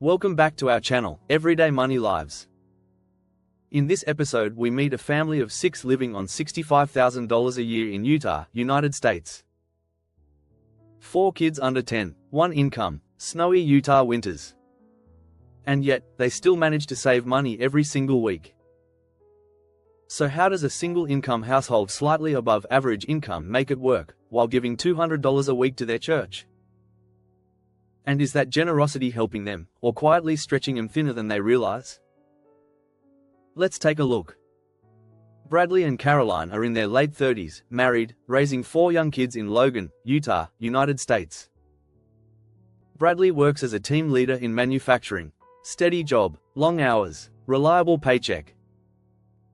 Welcome back to our channel, Everyday Money Lives. In this episode we meet a family of 6 living on $65,000 a year in Utah, United States. 4 kids under 10, 1 income, snowy Utah winters. And yet, they still manage to save money every single week. So how does a single income household slightly above average income make it work, while giving $200 a week to their church? And is that generosity helping them, or quietly stretching them thinner than they realize? Let's take a look. Bradley and Caroline are in their late 30s, married, raising 4 young kids in Logan, Utah, United States. Bradley works as a team leader in manufacturing. Steady job, long hours, reliable paycheck.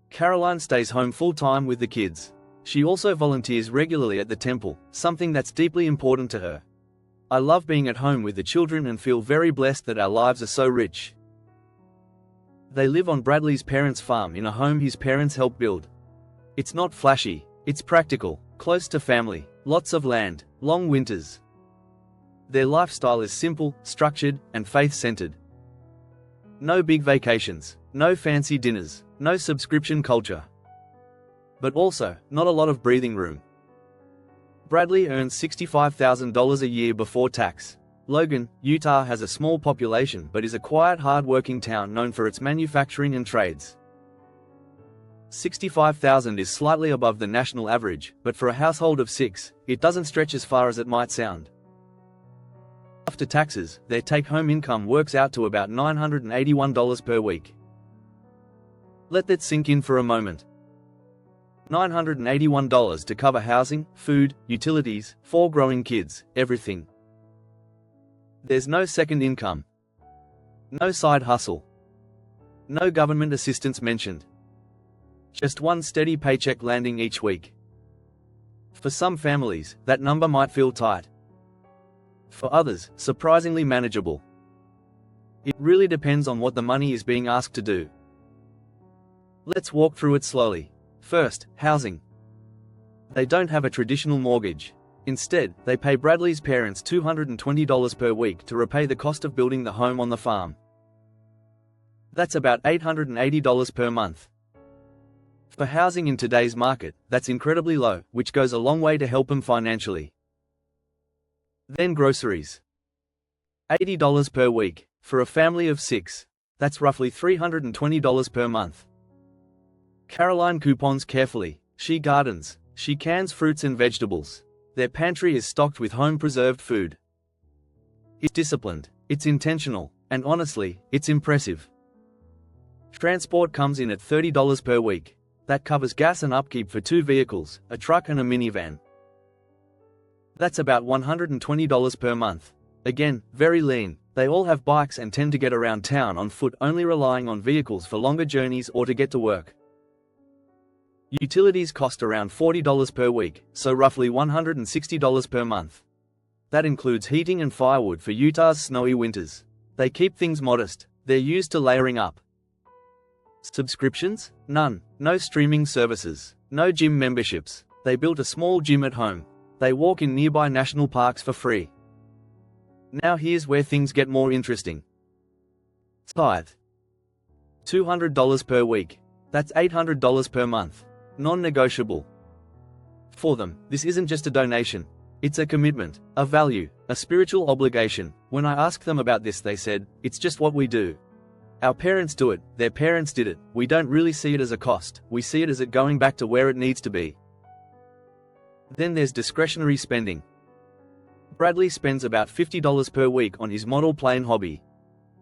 Caroline stays home full-time with the kids. She also volunteers regularly at the temple, something that's deeply important to her. I love being at home with the children and feel very blessed that our lives are so rich. They live on Bradley's parents' farm in a home his parents helped build. It's not flashy, it's practical, close to family, lots of land, long winters. Their lifestyle is simple, structured, and faith-centered. No big vacations, no fancy dinners, no subscription culture. But also, not a lot of breathing room. Bradley earns $65,000 a year before tax. Logan, Utah has a small population but is a quiet, hard-working town known for its manufacturing and trades. $65,000 is slightly above the national average, but for a household of 6, it doesn't stretch as far as it might sound. After taxes, their take-home income works out to about $981 per week. Let that sink in for a moment. $981 to cover housing, food, utilities, 4 growing kids, everything. There's no second income. No side hustle. No government assistance mentioned. Just one steady paycheck landing each week. For some families, that number might feel tight. For others, surprisingly manageable. It really depends on what the money is being asked to do. Let's walk through it slowly. First, housing. They don't have a traditional mortgage. Instead, they pay Bradley's parents $220 per week to repay the cost of building the home on the farm. That's about $880 per month. For housing in today's market, that's incredibly low, which goes a long way to help them financially. Then groceries. $80 per week. For a family of 6. That's roughly $320 per month. Caroline coupons carefully. She gardens. She cans fruits and vegetables. Their pantry is stocked with home-preserved food. It's disciplined, it's intentional, and honestly, it's impressive. Transport comes in at $30 per week. That covers gas and upkeep for 2 vehicles, a truck and a minivan. That's about $120 per month. Again, very lean. They all have bikes and tend to get around town on foot, only relying on vehicles for longer journeys or to get to work. Utilities cost around $40 per week, so roughly $160 per month. That includes heating and firewood for Utah's snowy winters. They keep things modest. They're used to layering up. Subscriptions? None. No streaming services. No gym memberships. They built a small gym at home. They walk in nearby national parks for free. Now here's where things get more interesting. Tithe. $200 per week. That's $800 per month. Non-negotiable. For them, this isn't just a donation. It's a commitment, a value, a spiritual obligation. When I asked them about this, they said, "It's just what we do. Our parents do it, their parents did it. We don't really see it as a cost, we see it as it going back to where it needs to be." Then there's discretionary spending. Bradley spends about $50 per week on his model plane hobby.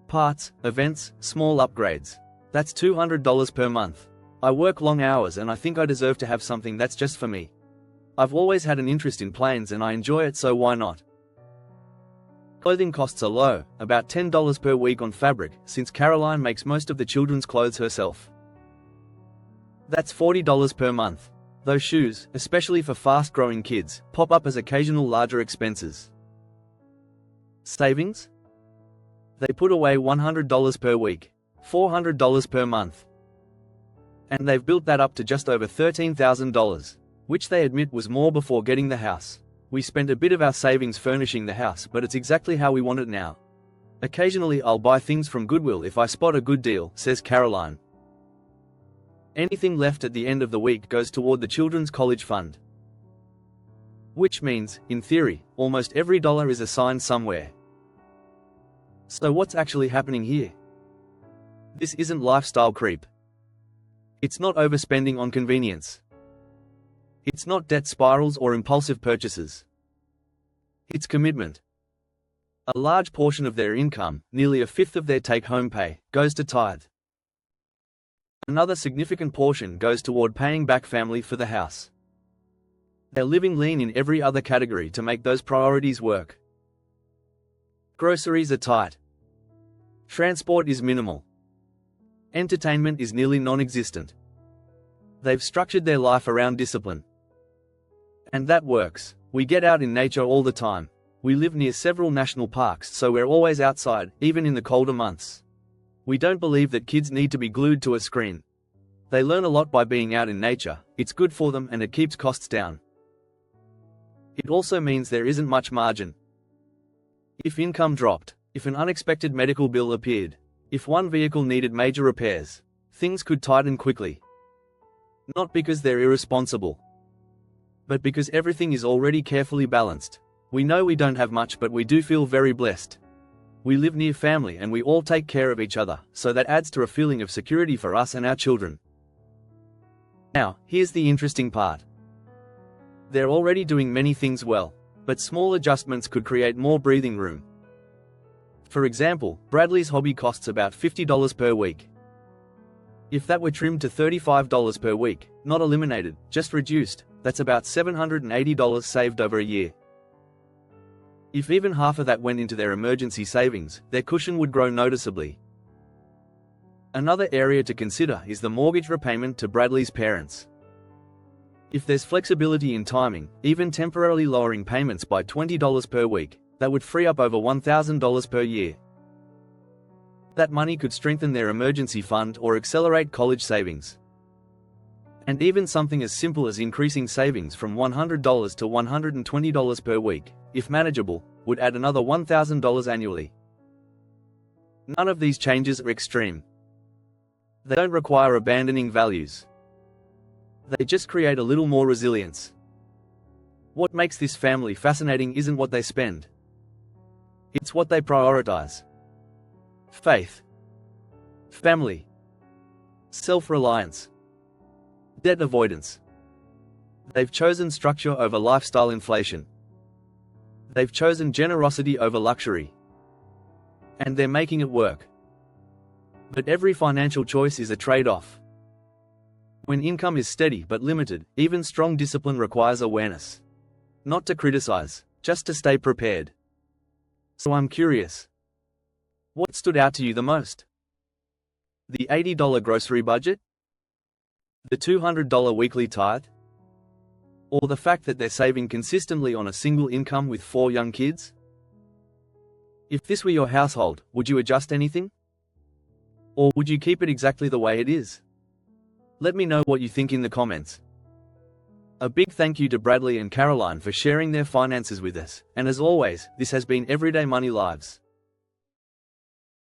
Parts, events, small upgrades. That's $200 per month. I work long hours and I think I deserve to have something that's just for me. I've always had an interest in planes and I enjoy it, so why not? Clothing costs are low, about $10 per week on fabric, since Caroline makes most of the children's clothes herself. That's $40 per month. Those shoes, especially for fast-growing kids, pop up as occasional larger expenses. Savings? They put away $100 per week, $400 per month. And they've built that up to just over $13,000, which they admit was more before getting the house. We spent a bit of our savings furnishing the house, but it's exactly how we want it now. Occasionally I'll buy things from Goodwill if I spot a good deal, says Caroline. Anything left at the end of the week goes toward the children's college fund. Which means, in theory, almost every dollar is assigned somewhere. So what's actually happening here? This isn't lifestyle creep. It's not overspending on convenience. It's not debt spirals or impulsive purchases. It's commitment. A large portion of their income, nearly a fifth of their take-home pay, goes to tithe. Another significant portion goes toward paying back family for the house. They're living lean in every other category to make those priorities work. Groceries are tight. Transport is minimal. Entertainment is nearly non-existent. They've structured their life around discipline. And that works. We get out in nature all the time. We live near several national parks, so we're always outside, even in the colder months. We don't believe that kids need to be glued to a screen. They learn a lot by being out in nature. It's good for them and it keeps costs down. It also means there isn't much margin. If income dropped, if an unexpected medical bill appeared, if one vehicle needed major repairs, things could tighten quickly. Not because they're irresponsible, but because everything is already carefully balanced. We know we don't have much, but we do feel very blessed. We live near family and we all take care of each other, so that adds to a feeling of security for us and our children. Now, here's the interesting part. They're already doing many things well, but small adjustments could create more breathing room. For example, Bradley's hobby costs about $50 per week. If that were trimmed to $35 per week, not eliminated, just reduced, that's about $780 saved over a year. If even half of that went into their emergency savings, their cushion would grow noticeably. Another area to consider is the mortgage repayment to Bradley's parents. If there's flexibility in timing, even temporarily lowering payments by $20 per week, that would free up over $1,000 per year. That money could strengthen their emergency fund or accelerate college savings. And even something as simple as increasing savings from $100 to $120 per week, if manageable, would add another $1,000 annually. None of these changes are extreme. They don't require abandoning values. They just create a little more resilience. What makes this family fascinating isn't what they spend. It's what they prioritize. Faith. Family. Self-reliance. Debt avoidance. They've chosen structure over lifestyle inflation. They've chosen generosity over luxury. And they're making it work. But every financial choice is a trade-off. When income is steady but limited, even strong discipline requires awareness. Not to criticize, just to stay prepared. So I'm curious. What stood out to you the most? The $80 grocery budget? The $200 weekly tithe? Or the fact that they're saving consistently on a single income with 4 young kids? If this were your household, would you adjust anything? Or would you keep it exactly the way it is? Let me know what you think in the comments. A big thank you to Bradley and Caroline for sharing their finances with us, and as always, this has been Everyday Money Lives.